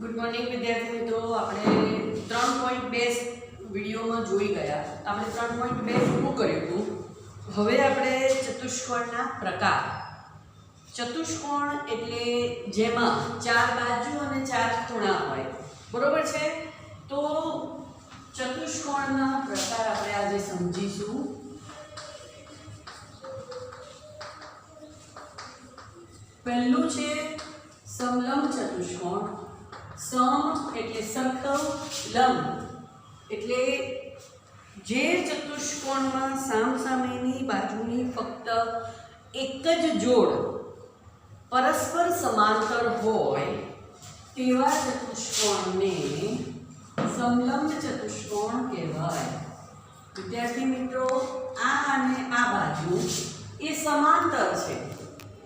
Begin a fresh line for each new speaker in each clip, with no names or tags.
Good morning વિદ્યાર્થી મિત્રો, આપણે 3.2 વિડીયોમાં જોઈ ગયા. આપણે 3.2 પૂરું કર્યું હતું. હવે આપણે ચતુષ્કોણના પ્રકાર. ચતુષ્કોણ એટલે જેમાં 4 બાજુ અને 4 ખૂણા હોય, બરોબર છે. તો ચતુષ્કોણના પ્રકાર આપણે આજે સમજીશું. પહેલું છે સમલંબ ચતુષ્કોણ. સમ એટલે સરખમ, લંબ એટલે જે ચતુષ્કોણમાં સામસામેની બાજુની ફક્ત એક જ જોડ પરસ્પર સમાંતર હોય તેવા ચતુષ્કોણને સમલંબ ચતુષ્કોણ કહેવાય. વિદ્યાર્થી મિત્રો, આ અને આ બાજુ એ સમાંતર છે,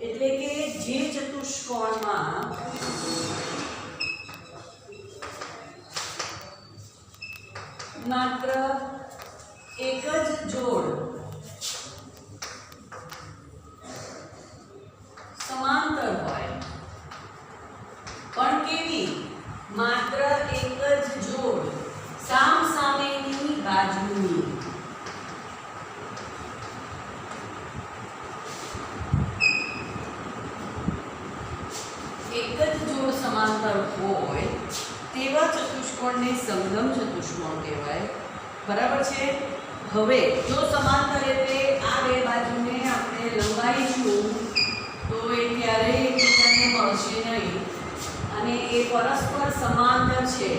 એટલે કે જે ચતુષ્કોણમાં માત્ર એક જ જોડ સમાંતર હોય, પણ કેવી? માત્ર એક જ જોડ સામસામેની બાજુની. એક જ જોડ સમાંતર હોય તેવા ચતુષ્કોણને સમલંબ ચતુષ્કોણ કહેવાય. બરાબર છે. હવે જો સમાંતર એટલે આ બે બાજુને આપણે લંબાઈશું તો એ ક્યારેય એકબીજાને મળશે નહીં, અને એ પરસ્પર સમાંતર છે,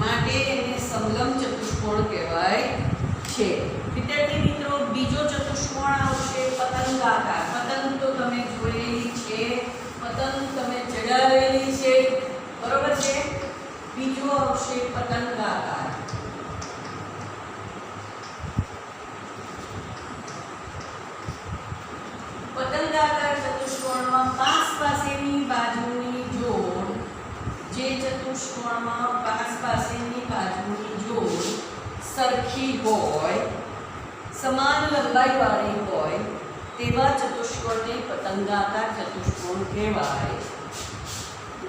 માટે એને સમલંબ ચતુષ્કોણ કહેવાય છે. વિદ્યાર્થી મિત્રો, બીજો ચતુષ્કોણ આવશે પતંગાકાર. પતંગ તો તમે જોયેલી છે, પતંગ તમે ચડાવેલી છે, બરોબર છે. બીજો આવશે પતંગાકાર. પતંગાકાર ચતુષ્કોણમાં પાસ પાસેની બાજુની જોડ, જે ચતુષ્કોણમાં પાસ પાસેની બાજુની જોડ સરખી હોય, સમાન લંબાઈ વાળી હોય તેવા ચતુષ્કોણને પતંગાકાર ચતુષ્કોણ કહેવાય.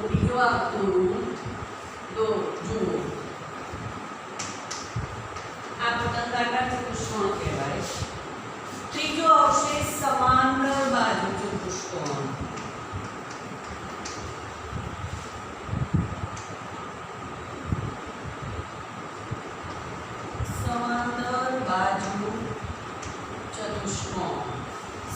બીજો આકૃતિ જુઓ, આ પતંગાકાર ચતુષ્કોણ કહેવાય. ત્રીજો આવશે સમાંતર બાજુ ચતુષ્કોણ. સમાંતર બાજુ ચતુષ્કોણ.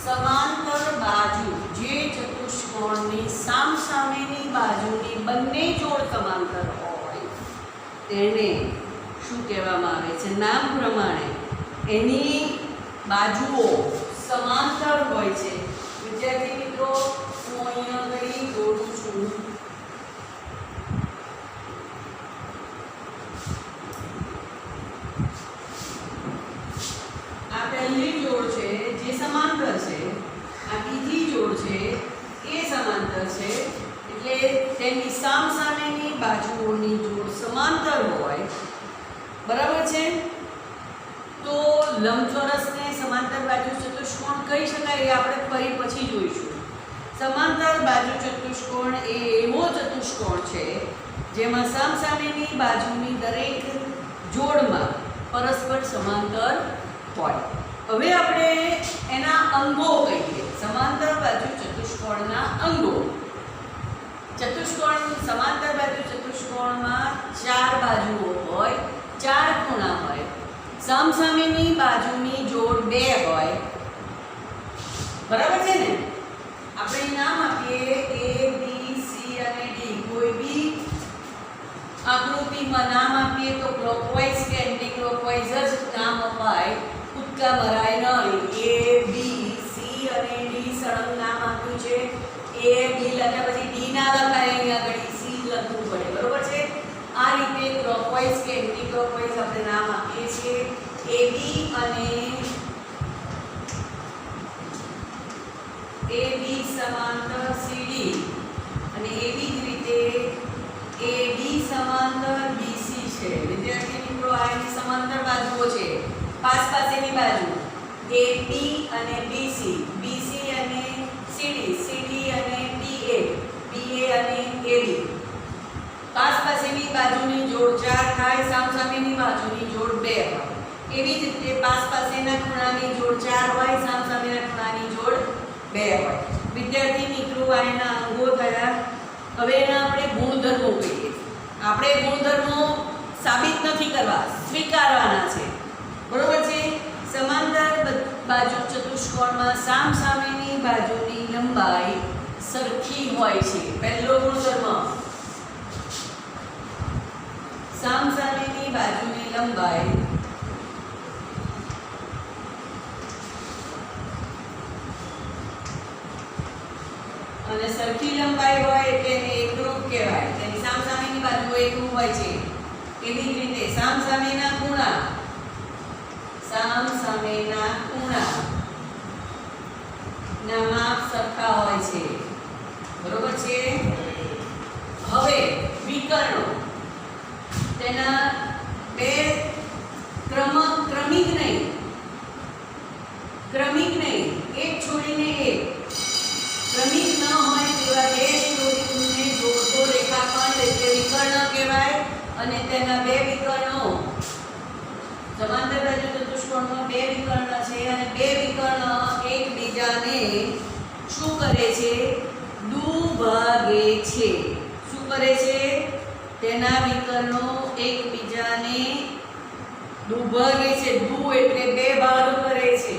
સમાંતર બાજુ જે ચતુષ્કોણની સામસામેની બાજુની બંને જોડ સમાંતર હોય તેને શું કહેવામાં આવે છે? નામ પ્રમાણે એની બાજુઓ સમાંતર હોય છે. વિદ્યાર્થી મિત્રો, હું અહીંયા આગળ દોરું છું. આ પહેલી જોડ છે જે સમાંતર છે, આ બીજી જોડ છે એ સમાંતર છે, એટલે તેની સામસામેની બાજુઓની જોડ સમાંતર હોય, બરાબર છે. તો લંબચોરસને સમાંતર બાજુ ચતુષ્કોણ કહી શકાય, એ આપણે ફરી પછી જોઈશું. સમાંતર બાજુ ચતુષ્કોણ એ એવો ચતુષ્કોણ છે જેમાં સામસામેની બાજુની દરેક જોડમાં પરસ્પર સમાંતર હોય. હવે આપણે એના અંગો કહીએ. સમાંતર બાજુ ચતુષ્કોણના અંગો. ચતુષ્કોણ સમાંતર બાજુ ચતુષ્કોણમાં 4 બાજુઓ હોય, 4 ખૂણા હોય, સામસામેની બાજુની જોડ 2 હોય, બરાબર છે ને. આપણે નામ આપીએ A, B, C અને D. કોઈ બી આકૃતિમાં નામ આપીએ તો ક્લોકવાઇઝ કે એન્ટી ક્લોકવાઇઝ જ નામ અપાય, કૂદકા મરાય નહીં. A, B, C અને D સળંગ નામ આપ્યું છે. A, B લખ્યા પછી D ના લખાય, અહીંયા આગળ C લખવું પડે, બરોબર છે. આ રીતે ક્લોકવાઇઝ કે એન્ટી ક્લોકવાઇઝ આપણે નામ આપીએ છીએ. AB અને AB સમાંતર CD, અને એવી જ રીતે AD સમાંતર BC છે. વિદ્યાર્થી મિત્રો, આ એની સમાંતર બાજુઓ છે, પાસ પાસેની બાજુ. AB અને BC, BC અને CD, CD અને DA, DA અને AB. પાસ પાસેની બાજુની જોડ 4 થાય, સામસામેની બાજુની જોડ 2 હોય. એવી જ રીતે પાસ પાસેના ખૂણાની જોડ 4 હોય, સામસામેના ખૂણાની જોડ 2 હોય. વિદ્યાર્થી મિત્રો આ એના અંગો થયા. હવે એના આપણે ગુણધર્મો કહીએ. આપણે ગુણધર્મો સાબિત નથી કરવા, સ્વીકારવાના છે. બરોબર છે? સમાંતર બાજુ ચતુષ્કોણમાં સામસામેની બાજુની લંબાઈ સરખી હોય છે. પહેલો ગુણધર્મ, સામસામેની બાજુની લંબાઈ અને સરખી લંબાઈ હોય એટલે એને એકરૂપ કહેવાય. તેની સામસામેની બાજુ એકરૂપ હોય છે. એવી જ રીતે સામસામેના ખૂણા ના માપ સરખા હોય છે. બરોબર છે? હવે વિકર્ણો તેના બે ક્રમિક નહીં, એક છોડીને એક. ક્રમિક ન હોય તેવા બે છોડીને જોડતો રેખાખંડ એટલે વિકર્ણ કહેવાય. અને તેના બે વિકર્ણો સમાંતર બાજુ ચતુષ્કોણમાં બે વિકર્ણ છે અને બે વિકર્ણ એકબીજાને શું કરે છે? દુભાગે છે. શું કરે છે? તેના વિકર્ણો એકબીજાને દુભાગે છે. દુ એટલે બે ભાગ કરે છે.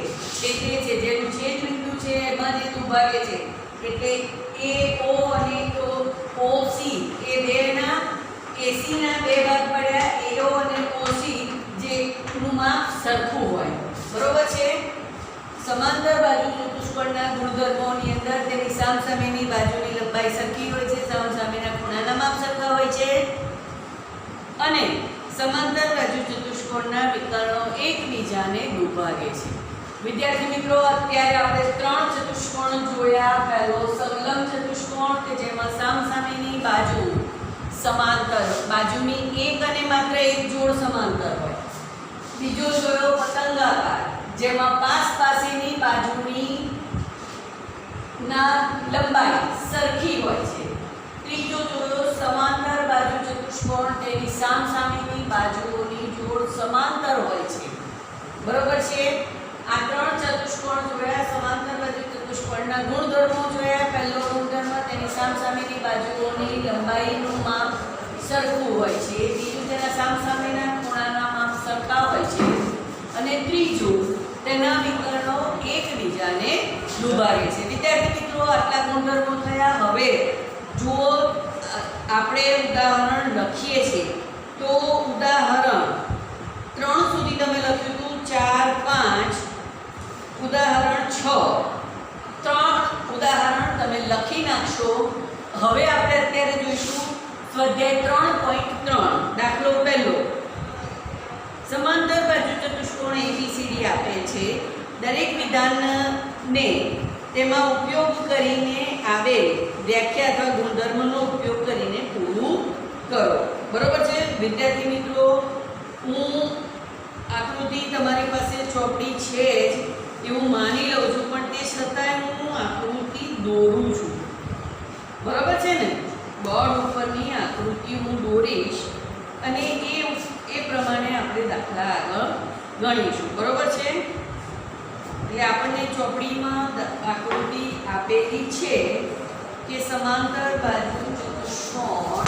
એટલે છે જેનું છેદ બિંદુ છે એમાં જે દુભાગે છે. એટલે AO અને OC એ બેના AC ના બે ભાગ પડ્યા. AO અને OC જે નું માપ સરખું હોય. બરોબર છે? સમાંતર બાજુ ચતુષ્કોણના ગુણધર્મોની અંદર તેની સામસામેની બાજુની લંબાઈ સરખી હોય છે, સામસામેના ખૂણાના માપ સરખા હોય છે અને સમાંતર બાજુ ચતુષ્કોણના વિકર્ણો એકબીજાને દુભાગે છે. વિદ્યાર્થી મિત્રો, અત્યારે આપણે 3 ચતુષ્કોણ જોયા. પહેલો સંલગ્ન ચતુષ્કોણ કે જેમાં સામસામેની બાજુ સમાંતર, બાજુની એક અને માત્ર એક જોડ સમાંતર હોય. બીજો જોયો પતંગાકાર જેમાં પાસ પાસેની બાજુની ના લંબાઈ સરખી હોય છે. ત્રીજો જોયો સમાંતર બાજુ ચતુષ્કોણ, તેની સામસામેની બાજુઓની જોડ સમાંતર હોય છે. બરોબર છે? આ 3 ચતુષ્કોણ જોયા. સમાંતર બાજુ ચતુષ્કોણના ગુણધર્મો જોયા. પહેલો ગુણધર્મ તેની સામસામેની બાજુઓની લંબાઈનું માપ સરખું હોય છે. બીજું તેના સામસામેના ખૂણાના માપ સરખા હોય છે અને ત્રીજું તેના વિકર્ણો એકબીજાને દુભાગે છે. વિદ્યાર્થી મિત્રો, આટલા ગુણધર્મો થયા. હવે જુઓ, આપણે ઉદાહરણ લખીએ છીએ તો ઉદાહરણ 3 સુધી તમે લખ્યું હતું. 4, 5, ઉદાહરણ 6, 3 ઉદાહરણ તમે લખી નાખશો. હવે આપણે અત્યારે જોઈશું સ્વાધ્યાય 3.3. દાખલો પહેલો, સમાંતર બાજુ ચતુષ્કોણ ABCD આપેલ છે. દરેક વિધાનને તેમાં ઉપયોગ કરીને આવેલ વ્યાખ્યા અથવા ગુણધર્મનો ઉપયોગ કરીને પૂરું કરો. બરોબર છે? વિદ્યાર્થી મિત્રો, હું આકૃતિ તમારી પાસે ચોપડી છે જ એવું માની લઉં છું, પણ તે છતાંય હું આકૃતિ દોરું છું. બરોબર છે ને? બોર્ડ ઉપરની આકૃતિ હું દોરીશ અને એ પ્રમાણે આપણે દાખલા આગળ ગણીશું. બરોબર છે? એટલે આપણને ચોપડીમાં આકૃતિ આપેલી છે કે સમાંતર બાજુ ચતુષ્કોણ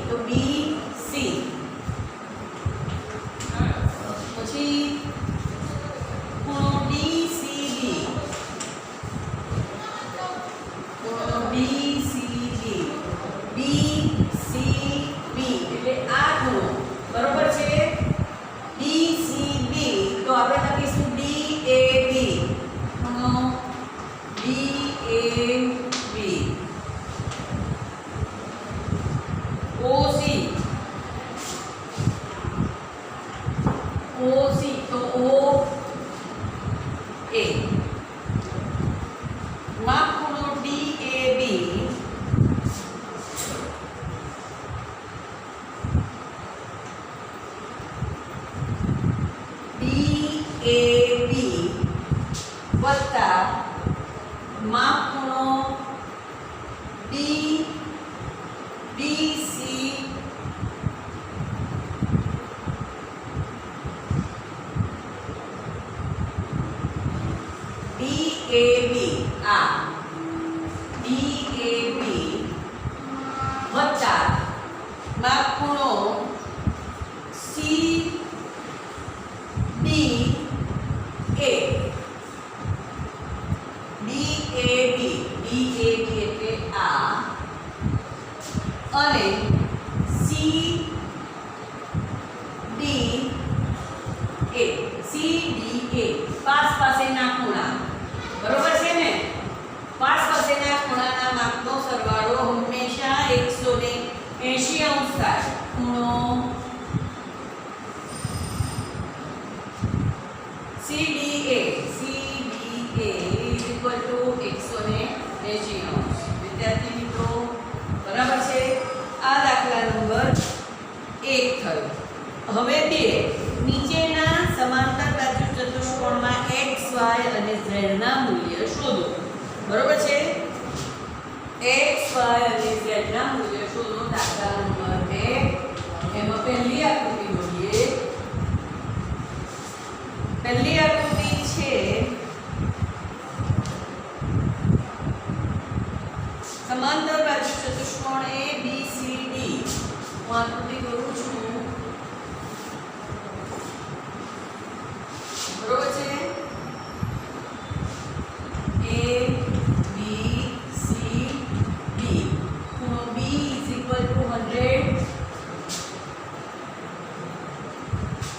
તો BC પછી ખૂણો DCB ખૂણો DCB BCB એટલે આ ખૂણો બરોબર છે DCB તો આપણે લખીશું DAB ખૂણો DAB OC તો OA માપ ખૂણો DAB વત્તા માપ ખૂણો DC DAB આ DAB વત્તા માપ ખૂણો CDA એટલે આ અને CDA પાસ પાસેના ખૂણા બરોબર છે ને પાસ પાસેના ખૂણાના માપનો સરવાળો હંમેશા 180 અંશ થાય ખૂણો CDA is equal to 180 અંશ વિદ્યાર્થી મિત્રો બરાબર છે આ દાખલા નંબર 1 થયો હવે 2 નીચેના સમાંતર બાજુ ચતુષ્કોણમાં x y અને z ના મૂલ્ય શોધો બરોબર છે x y અને z ના મૂલ્ય શોધો દાખલા નંબર 2 એમાં પહેલી આકૃતિ જોઈએ પહેલી આકૃતિ છે સમાંતર બાજુ ચતુષ્કોણ ABCD હું આકૃતિ દોરું છું બરોબર છે ABCD ખૂણો B is equal to 100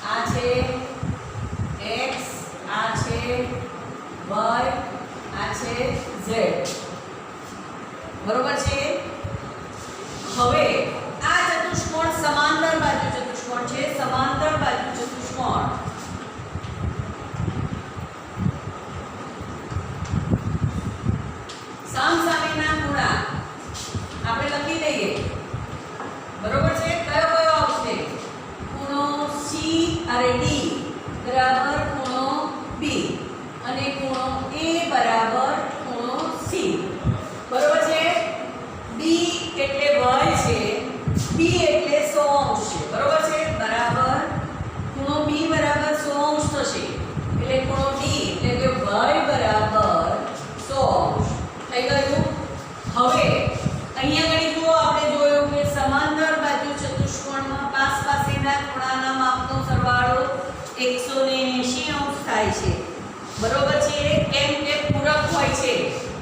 આ છે x આ છે y આ છે z બરોબર છે હવે આ ચતુષ્કોણ સમાંતર બાજુ ચતુષ્કોણ છે સમાંતર બાજુ ચતુષ્કોણ સામસામેના ખૂણા આપણે લખી દઈએ બરોબર છે કયો કયો આવશે ખૂણો C અને D બરાબર ખૂણો B અને ખૂણો A બરાબર ખૂણો C બરોબર છે B એટલે y છે B એટલે 100 અંશ છે બરોબર છે બરાબર ખૂણો B બરાબર 100 અંશ થશે એટલે ખૂણો D એટલે કે y બરાબર 100 અંશ થઈ ગયું હવે અહીંયા ગણી જુઓ આપણે જોયું કે સમાંતર બાજુ ચતુષ્કોણમાં પાસ પાસેના ખૂણાના માપનો સરવાળો 180 અંશ થાય છે બરોબર છે કેમ કે પૂરક હોય છે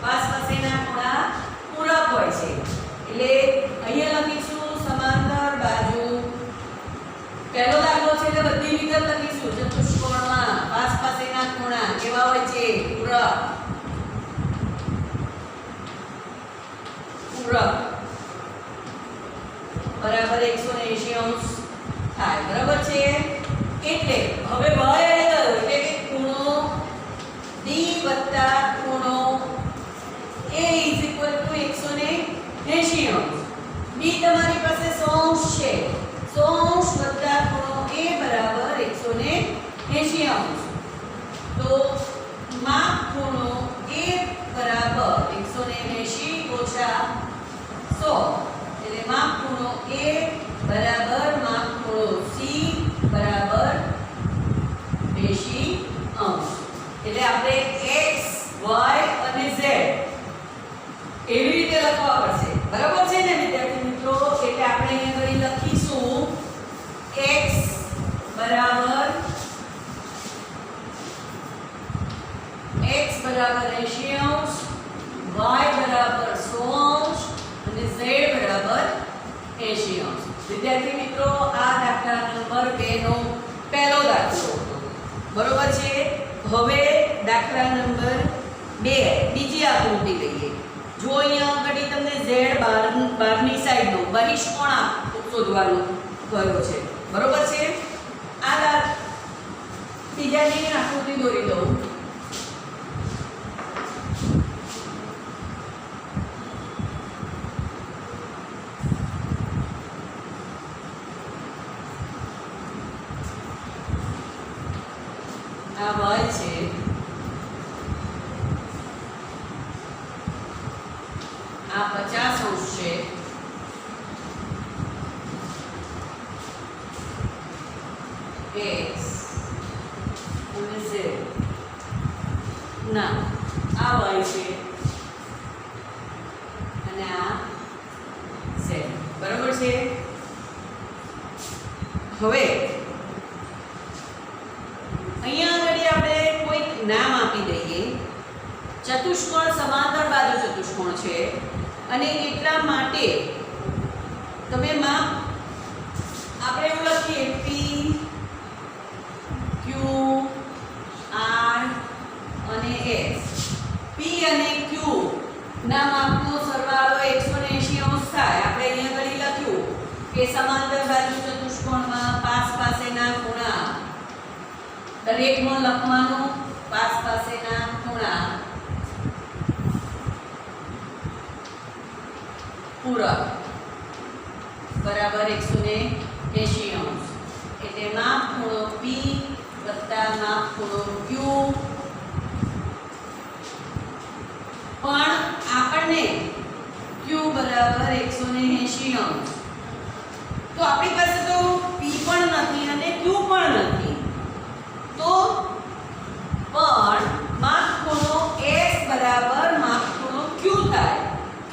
પાસ પાસેના ખૂણા પૂરક હોય છે એટલે અહીંયા લખીશું સમાંતર બાજુ પહેલો દાખલો છે એટલે બધી વિગત લખીશું ચતુષ્કોણમાં પાસ પાસેના ખૂણા કેવા હોય છે પૂરક બરાબર 180 અંશ થાય બરાબર છે એટલે હવે y આવી ગયો એટલે કે ખૂણો D વત્તા ખૂણો A is equal to 180 અંશ B તમારી પાસે 100 અંશ છે 100 અંશ વત્તા ખૂણો A બરાબર 180 અંશ તો માપ ખૂણો A બરાબર 180 ઓછા 100 એટલે માપ ખૂણો A બરાબર માપ ખૂણો C બરાબર 80 અંશ એટલે આપણે x y અને z એવી રીતે લખવા પડશે બરાબર છે ને વિદ્યાર્થી મિત્રો એટલે આપણે અહીંયા વિદ્યાર્થી મિત્રો આ દાખલા નંબર 2 નો પહેલો દાખલો હતો, બરોબર છે। હવે દાખલા નંબર 2 બીજી આકૃતિ લઈએ। જો અહીંયા આગળ તમને z બહારની સાઈડનો બહિષ્કોણ શોધવાનો કયો છે, બરોબર છે। આ બીજાની આકૃતિ દોરી દઉં। આ y છે, આ 50° છે, x અને z ના આ y છે અને આ z, બરાબર છે। હવે અહીંયા આગળ આપણે કોઈક નામ આપી દઈએ। ચતુષ્કોણ સમાંતર બાજુ ચતુષ્કોણ છે અને એટલા માટે તમે માપ આપણે એવું લખીએ p q r અને s। p અને q ના માપનો સરવાળો 180° થાય। આપણે અહીંયા આગળ લખ્યું કે સમાંતર બાજુ ચતુષ્કોણમાં પાસ પાસેના ખૂણા દરેકમાં લખવાનું, પાસ પાસેના ખૂણા પૂરક બરાબર 180°, એટલે માપ ખૂણો p વત્તા માપ ખૂણો q। પણ આપણને q બરાબર 180°, તો આપણી પાસે તો p પણ નથી અને q પણ નથી, તો પણ માપ ખૂણો s બરાબર માપ ખૂણો q થાય।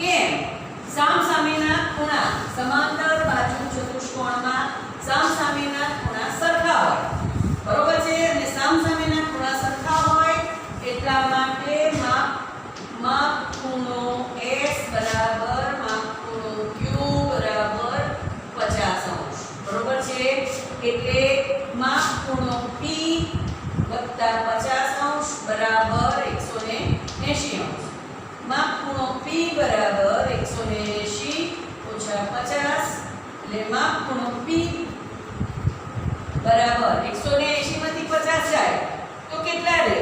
કેમ? સામસામેના ખૂણા સમાંતર બાજુ ચતુષ્કોણમાં સામસામેના ખૂણા સરખા હોય, બરોબર છે। અને સામસામેના ખૂણા સરખા હોય એટલા માટે માપ ખૂણો s બરાબર માપ ખૂણો q બરાબર 50°, બરોબર છે। એટલે માપ ખૂણો p વત્તા 50° બરાબર 180°। માપ ખૂણો p બરાબર 180 ઓછા 50, એટલે માપ ખૂણો p બરાબર 180 માંથી 50 જાય તો કેટલા રહે?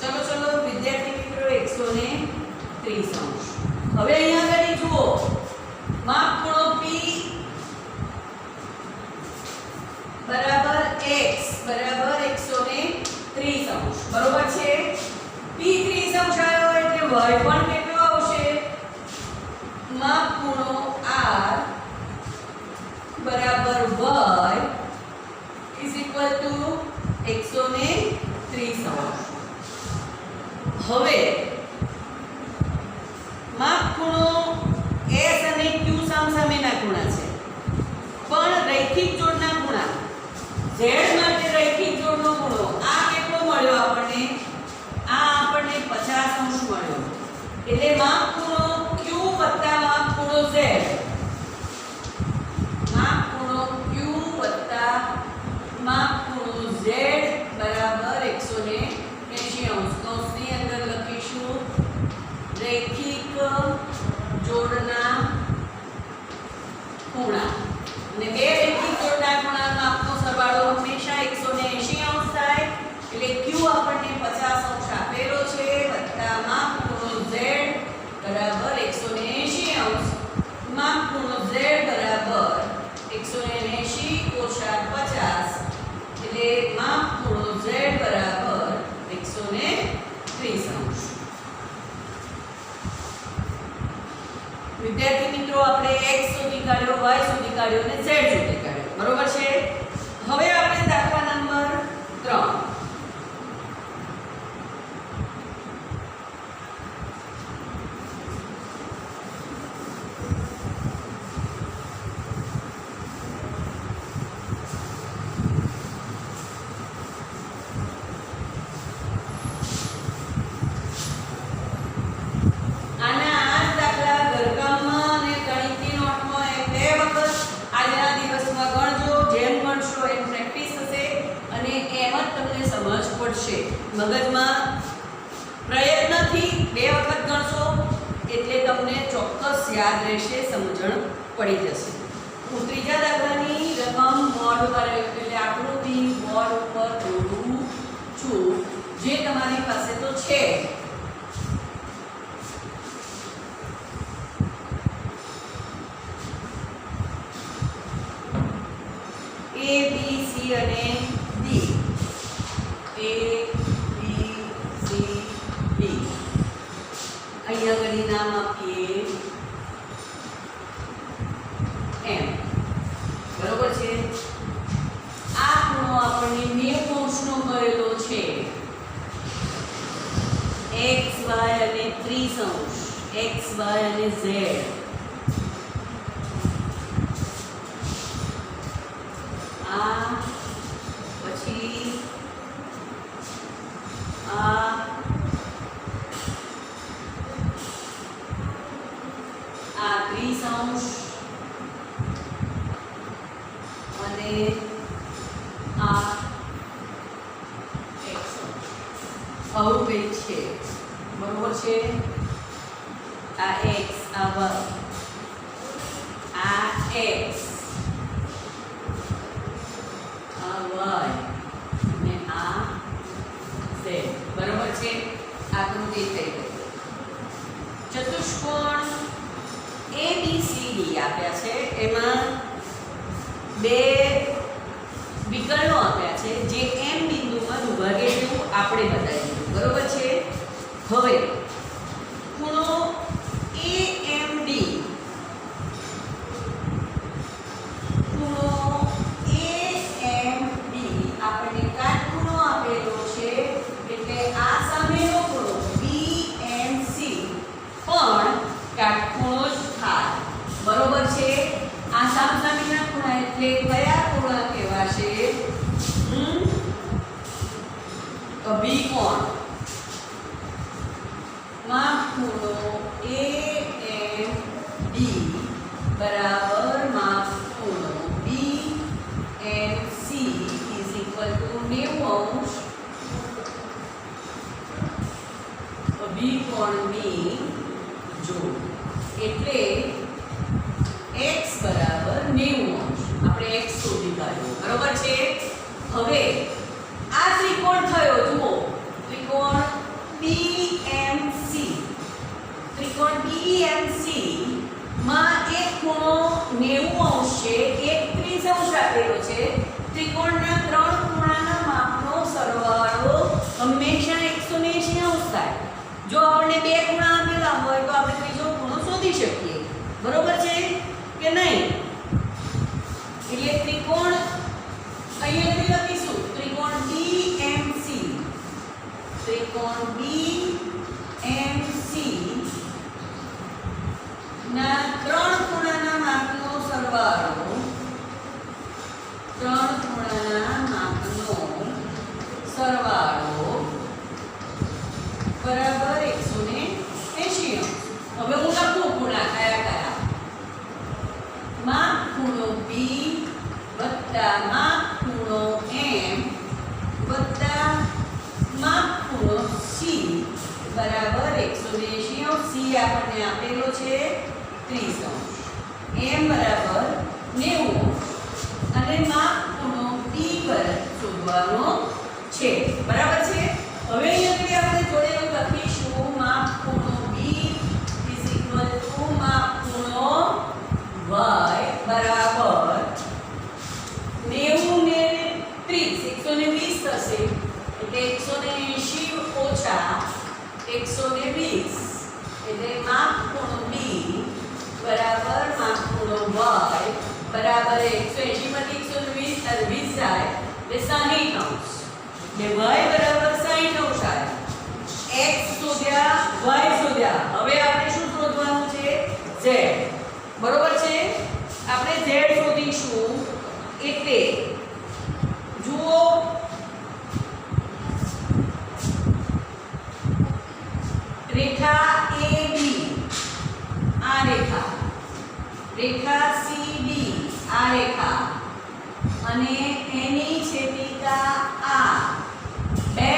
ચલો વિદ્યાર્થી મિત્રો 130°। હવે અહીંયા આગળ જુઓ, માપ ખૂણો p બરાબર x બરાબર 130°, બરોબર છે। p 30° આવ્યો એટલે y પણ કેટલો આવશે? માપ ખૂણો r બરાબર y = 130°। હવે માપ ખૂણો s અને q સામસામેના ખૂણા છે, પણ રૈખિક જોડના ખૂણા z માટે રૈખિક જોડનો ખૂણો આ કેટલો મળ્યો આપણને? આ આપણને 50° મળ્યો, એટલે માપ ખૂણો q વત્તા માપ ખૂણો z, માપ ખૂણો q વત્તા માપ ખૂણો z બરાબર 180°। કૌંસની અંદર લખીશું રૈખિક જોડના ખૂણા, અને બે રૈખિક જોડના ખૂણાનો માપનો સરવાળો હંમેશા 180° થાય। એટલે q આપણને 50° આપેલો છે વત્તા માપ ખૂણો z બરાબર 180°, માપ ખૂણો z બરાબર 180 ઓછા 50, એટલે માપ ખૂણો z બરાબર 130°। વિદ્યાર્થી મિત્રો આપણે x શોધી કાઢ્યો, y શોધી કાઢ્યો અને z શોધી કાઢ્યો, બરોબર છે। હવે આપણે દાખલા નંબર 3 આના આ દાખલા ઘરકામમાં અને ગણિતની નોટમાં બે વખત આજે મગજમાં પ્રયત્નથી 2 વખત ગણશો એટલે તમને ચોક્કસ યાદ રહેશે, સમજણ પડી જશે. હું ત્રીજા દાખલાની રકમ બોર્ડ પર એટલે આકૃતિ બોર્ડ ઉપર દોરું છું, જે તમારી પાસે તો છે. A B C અને D. A B C D. અહીંયા ઘડી નામ આપીએ M. બરોબર છે. આ ખૂણો આપણને 90 અંશનો કરેલો છે. x y અને 30 અંશ, x y અને z. આ પછી આ આ 30 અંશ અને આ x અંશ. આવું કંઈક છે. બરોબર છે. આ x, આ y, આ x, અને આ z. બરોબર છે. આકૃતિ થઈ ગઈ. ચતુષ્કોણ ABCD આપ્યા છે. એમાં 2 વિકર્ણો આપ્યા છે, જે M બિંદુમાં દુભાગે તેવું આપણે બતાવી દીધું. બરોબર છે. હવે ખૂણો AMD, આપણને કાટખૂણો આપેલો છે, એટલે આ સામેનો ખૂણો BMC પણ કાટખૂણો જ થાય. બરોબર છે. આ સામસામેના ખૂણા એટલે કયા ખૂણા કહેવાશે? અભિકોણ. માપખૂણો AMD બરાબર માપખૂણો BMC is equal to 90 અંશ અભિકોણની જોડ. એટલે x બરાબર 90 અંશ. આપણે x શોધી કાઢ્યો. બરોબર છે. હવે આ ત્રિકોણ થયો. જુઓ, ત્રિકોણ BMC. ત્રિકોણ BMC માં એક ખૂણો 90 અંશ છે, એક 30 અંશ આપેલો છે. ત્રિકોણના 3 ખૂણાના માપનો સરવાળો હંમેશા 180 અંશ થાય. જો આપણને 2 ખૂણા આપેલા હોય તો આપણે ત્રીજો ખૂણો શોધી શકીએ. બરોબર છે કે નહીં? એટલે ત્રિકોણ અહીંયાથી લખીશું ત્રિકોણ BMC. ત્રિકોણ BMC ના 3 ખૂણાના માપનો સરવાળો, 3 ખૂણાના માપનો સરવાળો બરાબર 180 અંશ. હવે હું લખું ખૂણા કયા કયા. માપખૂણો B વત્તા માપખૂણો M વત્તા માપખૂણો C બરાબર 180 અંશ. C આપણને આપેલો છે 30 અંશ, M બરાબર 90 અંશ અને માપખૂણો D પર શોધવાનો છે. બરાબર છે. હવે અહીંયાથી આપણે જોડે એવું લખીશું માપખૂણો B is equal to માપખૂણો y બરાબર 90 ને 30 120 થશે. એટલે 180 ઓછા 120 એટલે માપખૂણો B બરાબર માપખૂણો y બરાબર 180 માંથી 120 જાય એટલે 60 અંશ. એટલે y બરાબર 60 અંશ આવે. x શોધ્યા, y શોધ્યા. હવે આપણે શું શોધવાનું છે? z. બરોબર છે. આપણે z શોધીશું. એટલે જુઓ, રેખા AB, આ રેખા, રેખા CD, આ રેખા અને એની છેદિકા આ બે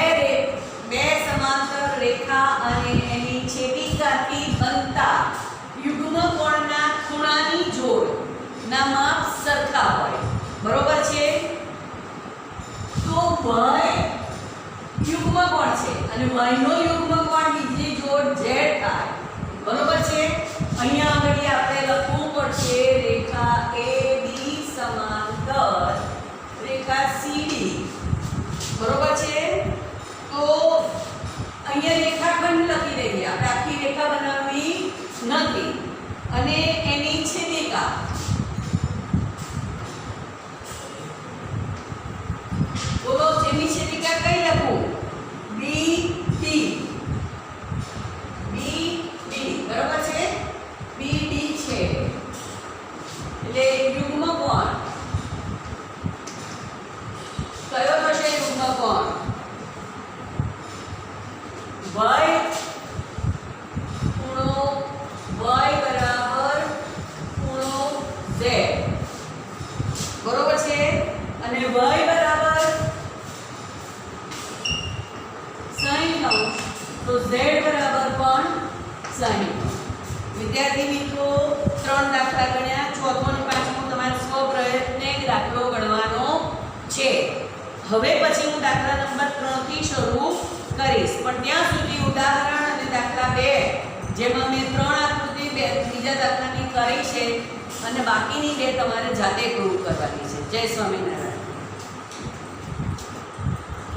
બરોબર છે? તો y યુગ્મ કોણ છે અને y નો યુગ્મ કોણ બીજી જોડ z થાય. બરોબર છે? અહીંયા આગળ આપણે લખવું પડશે રેખા AB સમાંતર રેખા CD. બરોબર છે? તો અહીંયા રેખાખંડ લખી દઈએ. આપણે આખી રેખા બનાવવી નથી અને એની છેદિકા બોલો, જેની છેદિકા કઈ લખું? BD. BD બરોબર છે? BD છે એટલે યુગ્મ કોણ કયો થશે? યુગ્મ કોણ y ખૂણો y બરાબર ખૂણો z. બરોબર છે? અને y બરાબર 60 અંશ તો z બરાબર પણ 60. વિદ્યાર્થી મિત્રો, 3 દાખલા ગણ્યા. ચોથો અને પાંચમો તમારે સ્વપ્રયત્ને દાખલો ગણવાનો છે. હવે પછી હું દાખલા નંબર 3 થી શરૂ કરીશ, પણ ત્યાં સુધી ઉદાહરણ અને દાખલા 2 જેમાં મેં 3 આકૃતિ બીજા દાખલાની કરી છે અને બાકીની 2 તમારે જાતે પ્રૂવ કરવાની છે. જય સ્વામિનારાયણ.